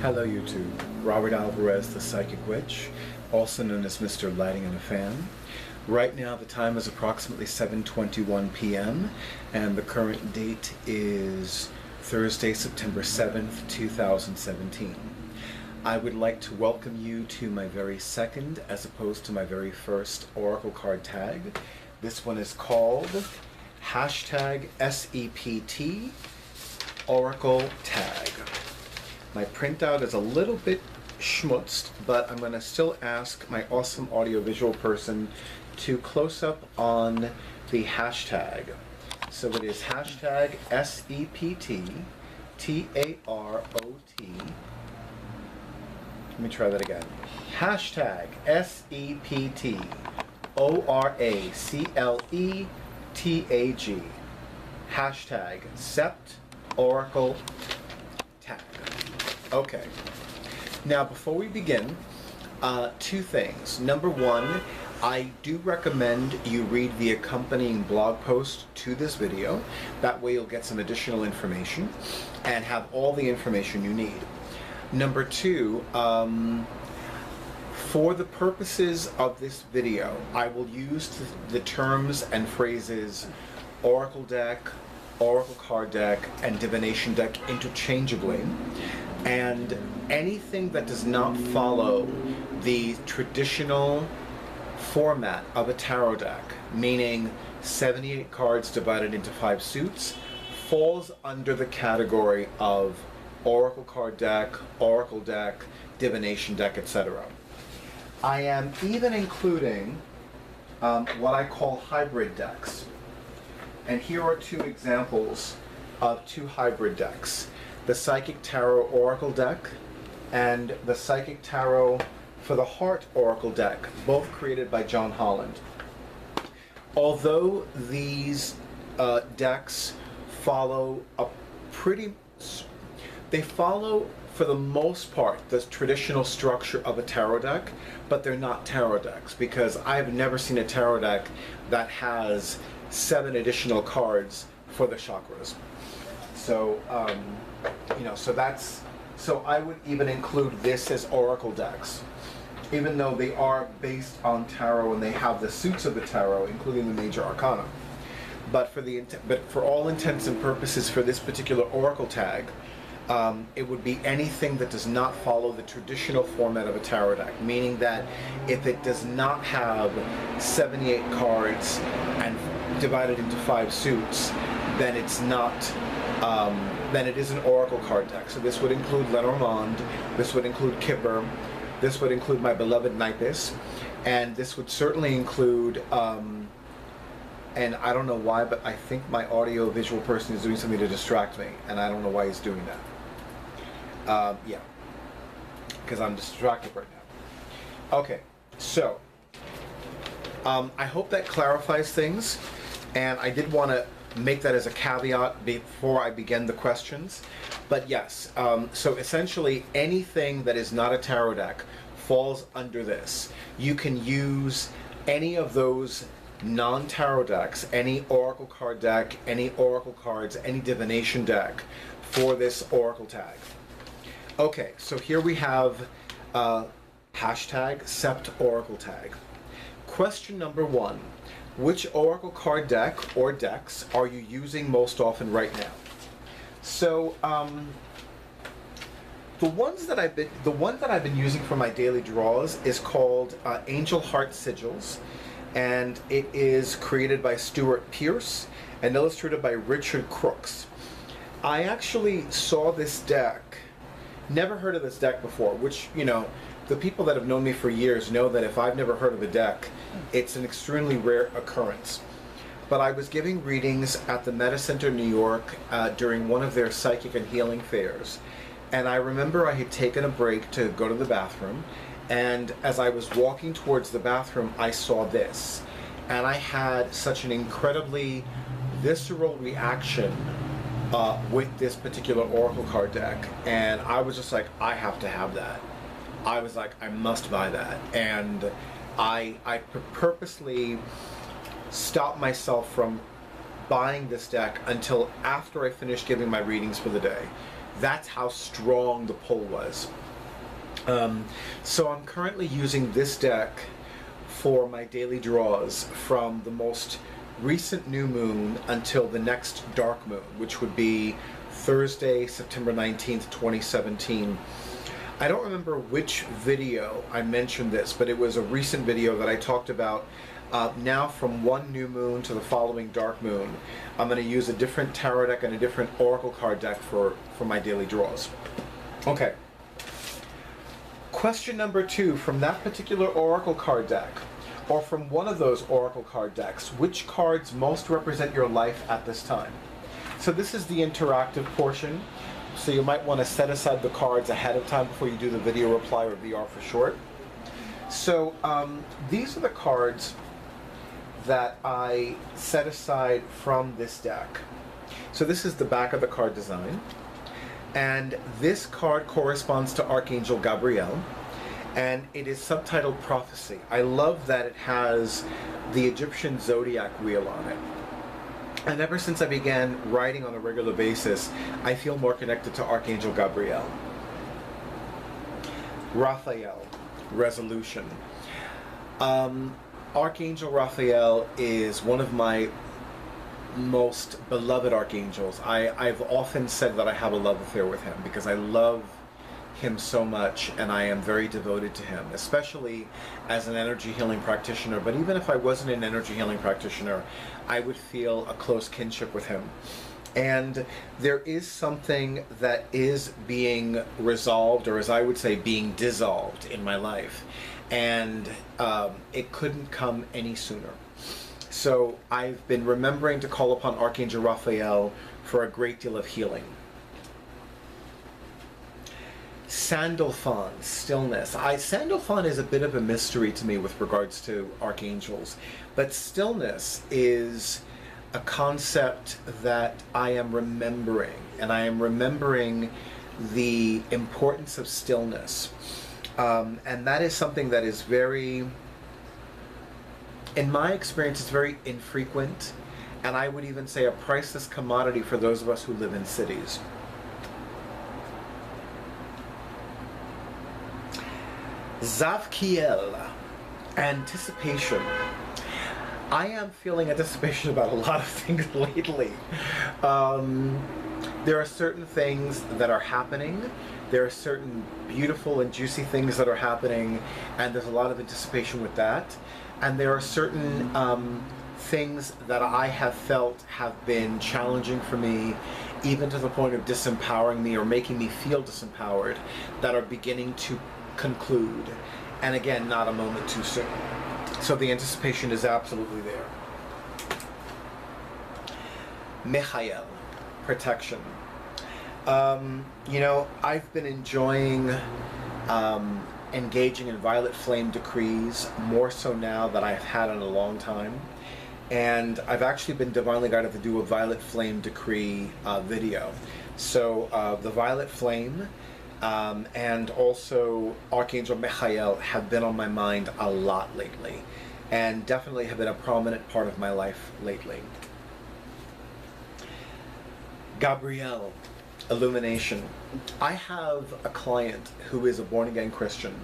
Hello YouTube, Robert Alvarez, the Psychic Witch, also known as Mr. Lighting and a Fan. Right now the time is approximately 7:21 p.m. and the current date is Thursday, September 7th, 2017. I would like to welcome you to my very second, as opposed to my very first, Oracle card tag. This one is called #SEPT Oracle Tag. My printout is a little bit schmutzed, but I'm going to still ask my awesome audiovisual person to close up on the hashtag. So it is #SEPT TAROT. Let me try that again. #SEPT ORACLETAG. Hashtag Sept Oracle Tag. Okay. Now, before we begin, two things. Number one, I do recommend you read the accompanying blog post to this video. That way you'll get some additional information and have all the information you need. Number two, for the purposes of this video, I will use the terms and phrases Oracle deck, Oracle card deck, and divination deck interchangeably. And anything that does not follow the traditional format of a tarot deck, meaning 78 cards divided into 5 suits, falls under the category of Oracle card deck, Oracle deck, divination deck, etc. I am even including what I call hybrid decks. And here are two examples of two hybrid decks. The Psychic Tarot Oracle deck and the Psychic Tarot for the Heart Oracle deck, both created by John Holland. Although these decks follow they follow for the most part the traditional structure of a tarot deck, but they're not tarot decks, because I've never seen a tarot deck that has 7 additional cards for the chakras. So, so I would even include this as Oracle decks, even though they are based on tarot and they have the suits of the tarot, including the major arcana. But for all intents and purposes for this particular Oracle tag, it would be anything that does not follow the traditional format of a tarot deck, meaning that if it does not have 78 cards and divided into 5 suits, then it's not, then it is an Oracle card deck. So this would include Lenormand, this would include Kipper, this would include my beloved Nipis, and this would certainly include, and I don't know why, but I think my audio-visual person is doing something to distract me, and I don't know why he's doing that. Yeah, because I'm distracted right now. Okay, so I hope that clarifies things, and I did want to make that as a caveat before I begin the questions. But yes, so essentially anything that is not a tarot deck falls under this. You can use any of those non-tarot decks, any Oracle card deck, any Oracle cards, any divination deck for this Oracle tag. Okay, so here we have hashtag Sept Oracle Tag. Question number 1. Which Oracle card deck or decks are you using most often right now? So the one that I've been using for my daily draws is called Angel Heart Sigils, and it is created by Stuart Pierce and illustrated by Richard Crooks. I actually saw this deck, never heard of this deck before, which, you know, the people that have known me for years know that if I've never heard of a deck, it's an extremely rare occurrence. But I was giving readings at the Meta Center New York during one of their psychic and healing fairs. And I remember I had taken a break to go to the bathroom, and as I was walking towards the bathroom, I saw this. And I had such an incredibly visceral reaction with this particular Oracle card deck. And I was just like, I have to have that. I was like, I must buy that. And I purposely stopped myself from buying this deck until after I finished giving my readings for the day. That's how strong the pull was. So I'm currently using this deck for my daily draws from the most recent new moon until the next dark moon, which would be Thursday, September 19th, 2017. I don't remember which video I mentioned this, but it was a recent video that I talked about. Now from one new moon to the following dark moon, I'm going to use a different tarot deck and a different oracle card deck for my daily draws. Okay. Question number 2, from that particular oracle card deck, or from one of those oracle card decks, which cards most represent your life at this time? So this is the interactive portion, so you might want to set aside the cards ahead of time before you do the video reply, or VR for short. So these are the cards that I set aside from this deck. So this is the back of the card design. And this card corresponds to Archangel Gabriel, and it is subtitled Prophecy. I love that it has the Egyptian zodiac wheel on it. And ever since I began writing on a regular basis, I feel more connected to Archangel Gabriel. Raphael, Resolution. Archangel Raphael is one of my most beloved archangels. I've often said that I have a love affair with him because I love him so much, and I am very devoted to him, especially as an energy healing practitioner. But even if I wasn't an energy healing practitioner, I would feel a close kinship with him. And there is something that is being resolved, or as I would say, being dissolved in my life. And it couldn't come any sooner. So I've been remembering to call upon Archangel Raphael for a great deal of healing. Sandalphon, stillness. Sandalphon is a bit of a mystery to me with regards to archangels, but stillness is a concept that I am remembering, and I am remembering the importance of stillness. And that is something that is very, in my experience, it's very infrequent, and I would even say a priceless commodity for those of us who live in cities. Zavkiel, anticipation. I am feeling anticipation about a lot of things lately. There are certain things that are happening. There are certain beautiful and juicy things that are happening, and there's a lot of anticipation with that. And there are certain things that I have felt have been challenging for me, even to the point of disempowering me or making me feel disempowered, that are beginning to conclude. And again, not a moment too soon. So the anticipation is absolutely there. Michael, protection. I've been enjoying engaging in violet flame decrees more so now than I've had in a long time. And I've actually been divinely guided to do a violet flame decree video. So the violet flame and also Archangel Michael have been on my mind a lot lately, and definitely have been a prominent part of my life lately. Gabriel, illumination. I have a client who is a born-again Christian,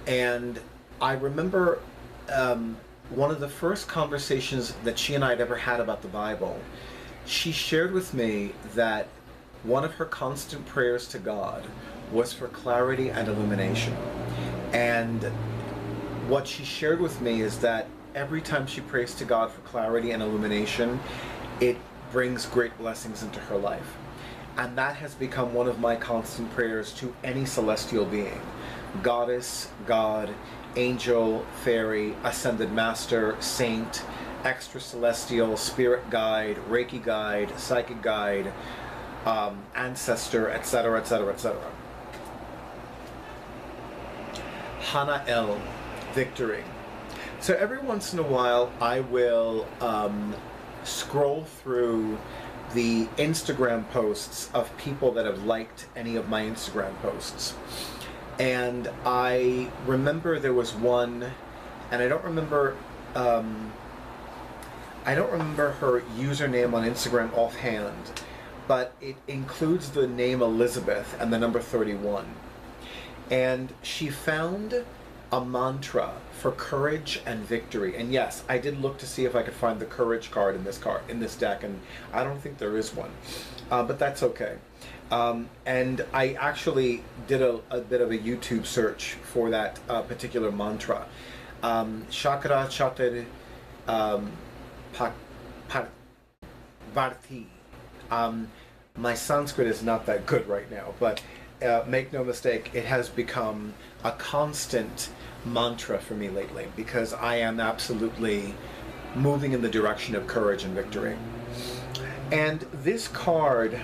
and I remember one of the first conversations that she and I had ever had about the Bible. She shared with me that one of her constant prayers to God was for clarity and illumination. And what she shared with me is that every time she prays to God for clarity and illumination, it brings great blessings into her life. And that has become one of my constant prayers to any celestial being. Goddess, God, angel, fairy, ascended master, saint, extra celestial, spirit guide, Reiki guide, psychic guide, ancestor, etc., etc., etc. Hanael, victory. So every once in a while I will scroll through the Instagram posts of people that have liked any of my Instagram posts. And I remember there was one, and I don't remember her username on Instagram offhand, but it includes the name Elizabeth and the number 31. And she found a mantra for courage and victory. And yes, I did look to see if I could find the courage card in this deck, and I don't think there is one, but that's okay. And I actually did a bit of a YouTube search for that particular mantra. Chakra Chatur Bharti. My Sanskrit is not that good right now, but make no mistake, it has become a constant mantra for me lately, because I am absolutely moving in the direction of courage and victory. And this card,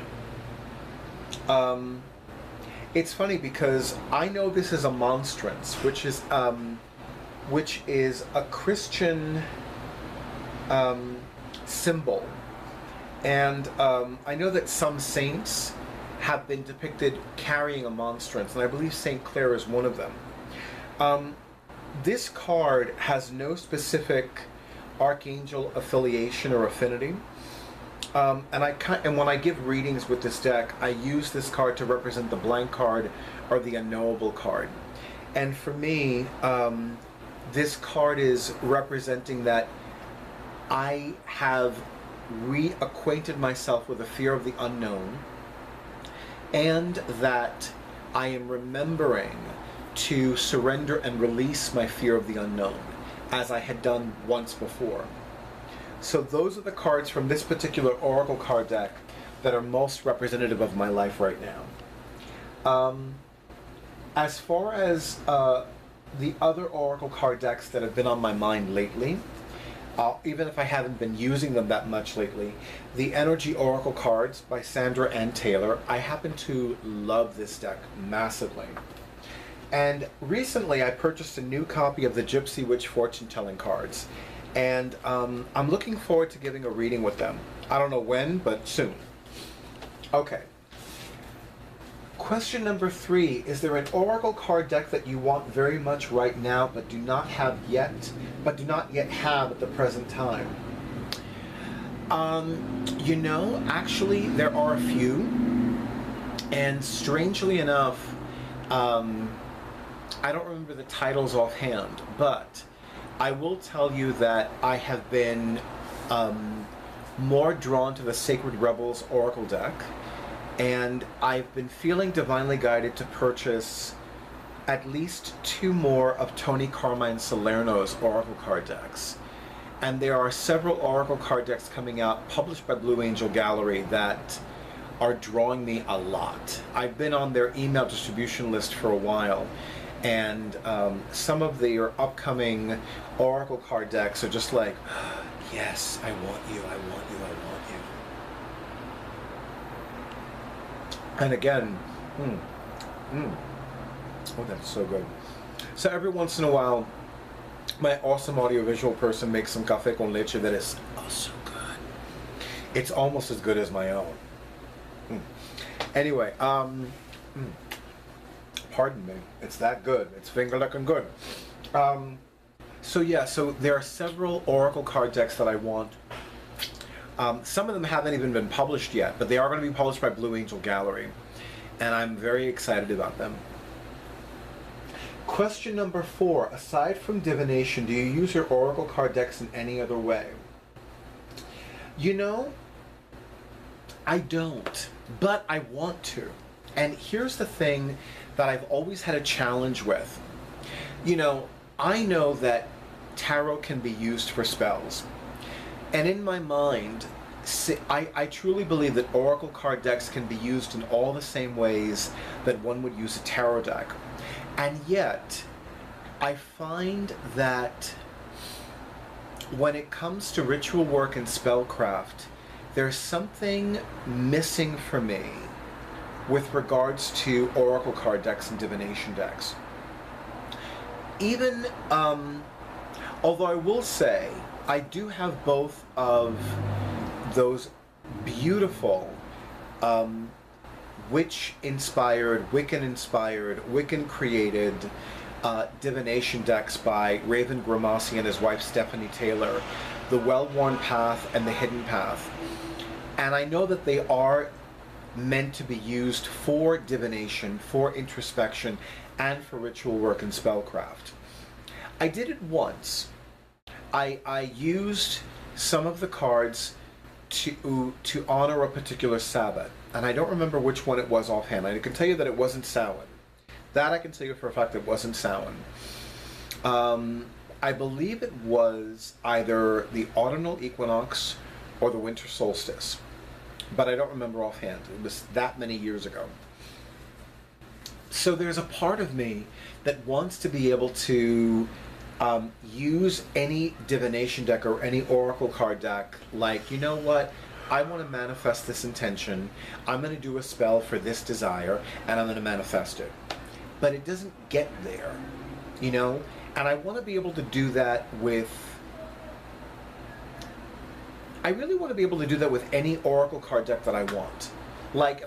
it's funny because I know this is a monstrance, which is a Christian symbol. And I know that some saints have been depicted carrying a monstrance, and I believe Saint Clare is one of them. This card has no specific archangel affiliation or affinity. And when I give readings with this deck, I use this card to represent the blank card or the unknowable card. And for me, this card is representing that I have reacquainted myself with the fear of the unknown, and that I am remembering to surrender and release my fear of the unknown, as I had done once before. So those are the cards from this particular Oracle card deck that are most representative of my life right now. As far as the other Oracle card decks that have been on my mind lately, even if I haven't been using them that much lately, the Energy Oracle cards by Sandra Ann Taylor, I happen to love this deck massively. And recently I purchased a new copy of the Gypsy Witch Fortune Telling cards, and I'm looking forward to giving a reading with them. I don't know when, but soon. Okay. Question number 3, is there an Oracle card deck that you want very much right now but do not yet have at the present time? You know, actually there are a few, and strangely enough, I don't remember the titles offhand, but I will tell you that I have been more drawn to the Sacred Rebels Oracle deck, and I've been feeling divinely guided to purchase at least 2 more of Tony Carmine Salerno's Oracle card decks. And there are several Oracle card decks coming out, published by Blue Angel Gallery, that are drawing me a lot. I've been on their email distribution list for a while, and some of their upcoming Oracle card decks are just like, yes, I want you, I want you, I want you. And again, oh, that's so good. So every once in a while, my awesome audiovisual person makes some café con leche that is oh so good. It's almost as good as my own. Anyway, pardon me, it's that good. It's finger looking good. So yeah, so there are several Oracle card decks that I want. Some of them haven't even been published yet, but they are going to be published by Blue Angel Gallery, and I'm very excited about them. Question number 4, aside from divination, do you use your Oracle card decks in any other way? You know, I don't, but I want to. And here's the thing that I've always had a challenge with. You know that tarot can be used for spells. And in my mind, I truly believe that Oracle card decks can be used in all the same ways that one would use a tarot deck. And yet, I find that when it comes to ritual work and spellcraft, there's something missing for me with regards to Oracle card decks and divination decks. Even, although I will say, I do have both of those beautiful Wiccan-inspired, Wiccan-created divination decks by Raven Grimassi and his wife Stephanie Taylor, the Well-Worn Path and the Hidden Path. And I know that they are meant to be used for divination, for introspection, and for ritual work and spellcraft. I did it once. I used some of the cards to honor a particular Sabbath, and I don't remember which one it was offhand. I can tell you that it wasn't Samhain. That I can tell you for a fact it wasn't Samhain. I believe it was either the autumnal equinox or the winter solstice, but I don't remember offhand. It was that many years ago. So there's a part of me that wants to be able to use any divination deck or any oracle card deck, like, you know what, I want to manifest this intention, I'm going to do a spell for this desire, and I'm going to manifest it. But it doesn't get there, you know? And I want to be able to do that with... I really want to be able to do that with any oracle card deck that I want. Like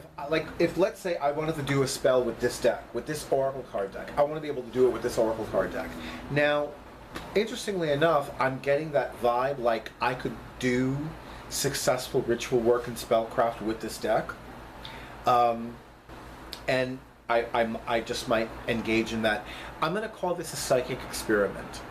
if let's say I wanted to do a spell with this deck, with this oracle card deck, I want to be able to do it with this oracle card deck. Now, interestingly enough, I'm getting that vibe like I could do successful ritual work and spellcraft with this deck. And I just might engage in that. I'm going to call this a psychic experiment.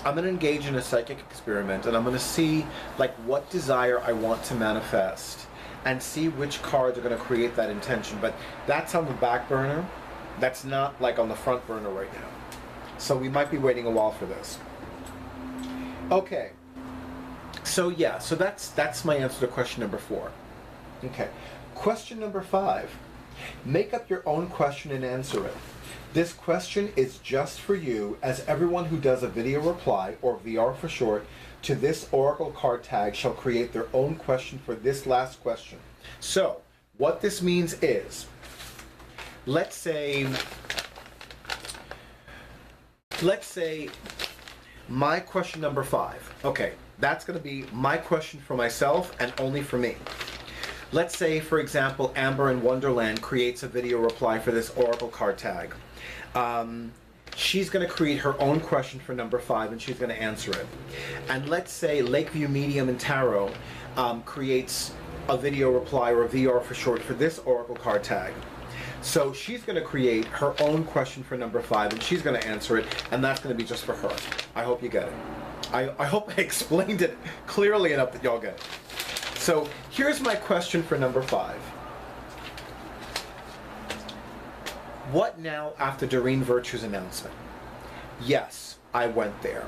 I'm going to engage in a psychic experiment, and I'm going to see like what desire I want to manifest, and see which cards are going to create that intention. But that's on the back burner. That's not like on the front burner right now. So we might be waiting a while for this. Okay. So yeah, so that's my answer to question number 4. Okay. Question number 5. Make up your own question and answer it. This question is just for you, as everyone who does a video reply, or VR for short, to this oracle card tag shall create their own question for this last question. So, what this means is, let's say my question number 5. Okay, that's going to be my question for myself and only for me. Let's say, for example, Amber in Wonderland creates a video reply for this oracle card tag. She's going to create her own question for number 5, and she's going to answer it. And let's say Lakeview Medium and Tarot creates a video reply, or a VR for short, for this oracle card tag. So she's going to create her own question for number 5, and she's going to answer it, and that's going to be just for her. I hope you get it. I hope I explained it clearly enough that y'all get it. So here's my question for number 5. What now after Doreen Virtue's announcement? Yes, I went there.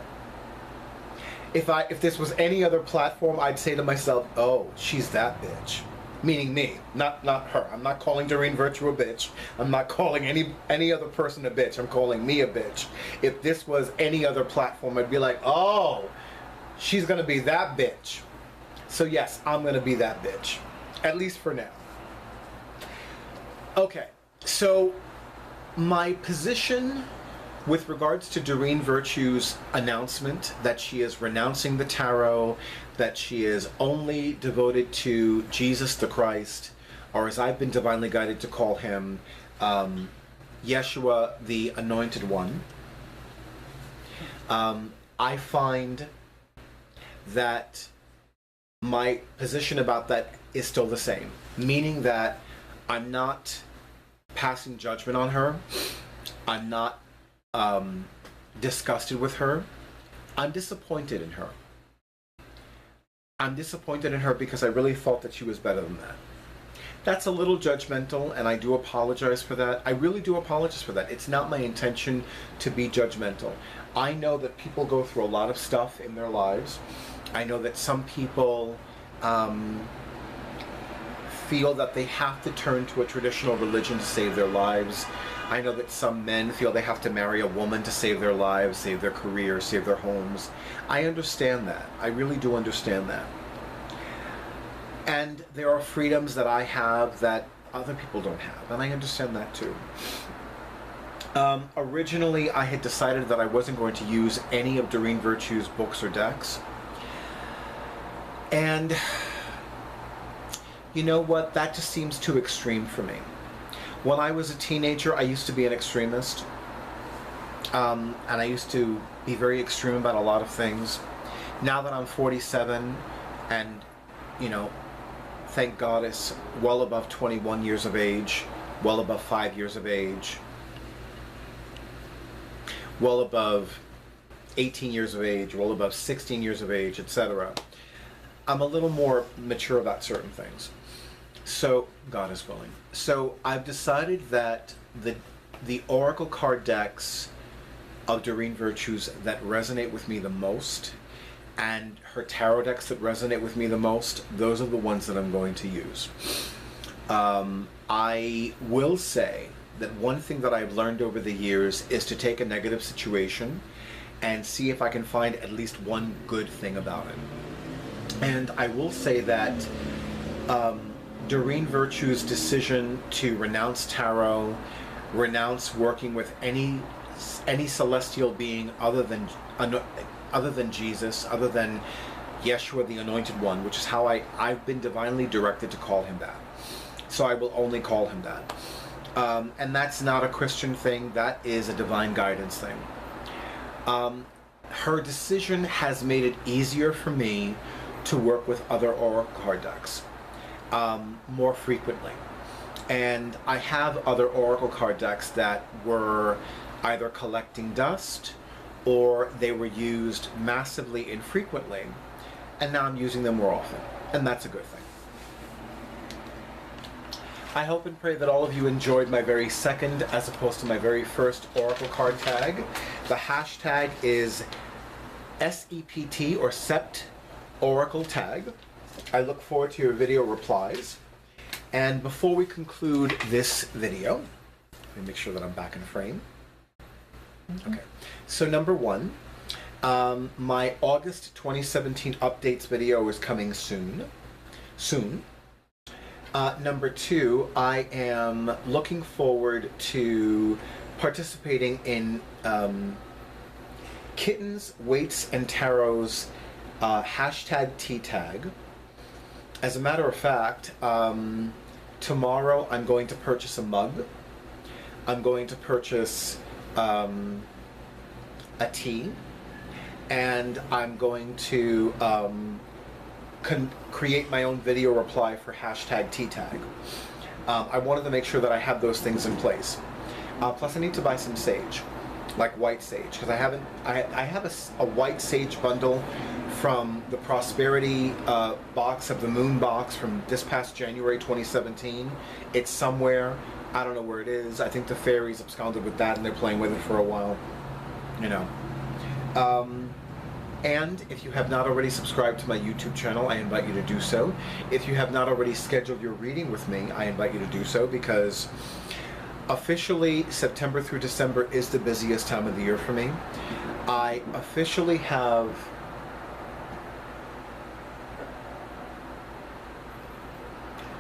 If this was any other platform, I'd say to myself, oh, she's that bitch. Meaning me, not her. I'm not calling Doreen Virtue a bitch. I'm not calling any other person a bitch. I'm calling me a bitch. If this was any other platform, I'd be like, oh, she's gonna be that bitch. So yes, I'm gonna be that bitch. At least for now. Okay, so my position with regards to Doreen Virtue's announcement that she is renouncing the tarot, that she is only devoted to Jesus the Christ, or as I've been divinely guided to call him, Yeshua the Anointed One, I find that my position about that is still the same, meaning that I'm not passing judgment on her. I'm not disgusted with her. I'm disappointed in her. I'm disappointed in her because I really thought that she was better than that. That's a little judgmental, and I do apologize for that. I really do apologize for that. It's not my intention to be judgmental. I know that people go through a lot of stuff in their lives. I know that some people feel that they have to turn to a traditional religion to save their lives. I know that some men feel they have to marry a woman to save their lives, save their career, save their homes. I understand that. I really do understand that. And there are freedoms that I have that other people don't have, and I understand that too. Originally, I had decided that I wasn't going to use any of Doreen Virtue's books or decks. And you know what? That just seems too extreme for me. When I was a teenager, I used to be an extremist. And I used to be very extreme about a lot of things. Now that I'm 47 and, you know, thank Goddess, well above 21 years of age, well above 5 years of age, well above 18 years of age, well above 16 years of age, etc. I'm a little more mature about certain things. So, God is willing. So I've decided that the Oracle card decks of Doreen Virtues that resonate with me the most, and her tarot decks that resonate with me the most, those are the ones that I'm going to use. I will say that one thing that I've learned over the years is to take a negative situation and see if I can find at least one good thing about it. And I will say that Doreen Virtue's decision to renounce tarot, renounce working with any celestial being other than Jesus, other than Yeshua the Anointed One, which is how I've been divinely directed to call him that. So I will only call him that. And that's not a Christian thing, that is a divine guidance thing. Her decision has made it easier for me to work with other Oracle card decks more frequently. And I have other Oracle card decks that were either collecting dust or they were used massively infrequently, and now I'm using them more often, and that's a good thing. I hope and pray that all of you enjoyed my very second as opposed to my very first Oracle card tag. The hashtag is SEPT or Sept Oracle Tag. I look forward to your video replies. And before we conclude this video, let me make sure that I'm back in frame. Okay, so number one, my August 2017 updates video is coming soon. Number two, I am looking forward to participating in Kittens, Weights, and Tarot's hashtag T-Tag. As a matter of fact, tomorrow I'm going to purchase a mug. I'm going to purchase a tea, and I'm going to create my own video reply for hashtag T-Tag. I wanted to make sure that I have those things in place. Plus I need to buy some sage, like white sage, because I have a white sage bundle from the Prosperity box of the Moon box from this past January 2017. It's somewhere. I don't know where it is. I think the fairies absconded with that and they're playing with it for a while. You know. And if you have not already subscribed to my YouTube channel, I invite you to do so. If you have not already scheduled your reading with me, I invite you to do so, because officially September through December is the busiest time of the year for me. I officially have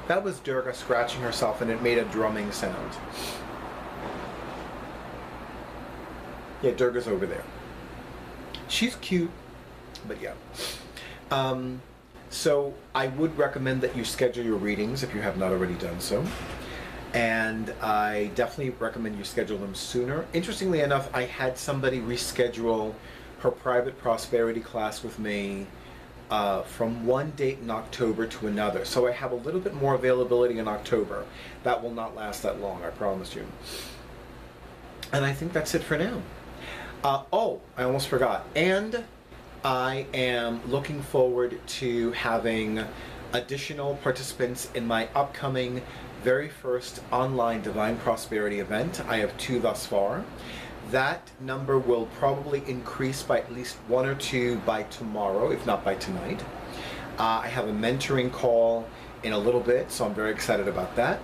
that was Durga scratching herself, and it made a drumming sound. Yeah, Durga's over there. She's cute, but yeah. So I would recommend that you schedule your readings if you have not already done so. And I definitely recommend you schedule them sooner. Interestingly enough, I had somebody reschedule her private prosperity class with me from one date in October to another. So I have a little bit more availability in October. That will not last that long, I promise you. And I think that's it for now. Oh, I almost forgot. And I am looking forward to having additional participants in my upcoming very first online Divine Prosperity event. I have 2 thus far. That number will probably increase by at least 1 or 2 by tomorrow, if not by tonight. I have a mentoring call in a little bit, so I'm very excited about that.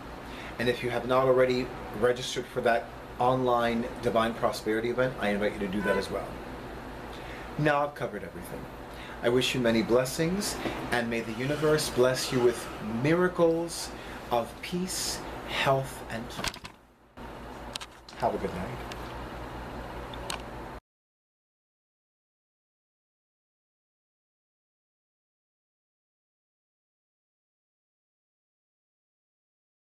And if you have not already registered for that online Divine Prosperity event, I invite you to do that as well. Now I've covered everything. I wish you many blessings, and may the universe bless you with miracles of peace, health, and plenty. Have a good night.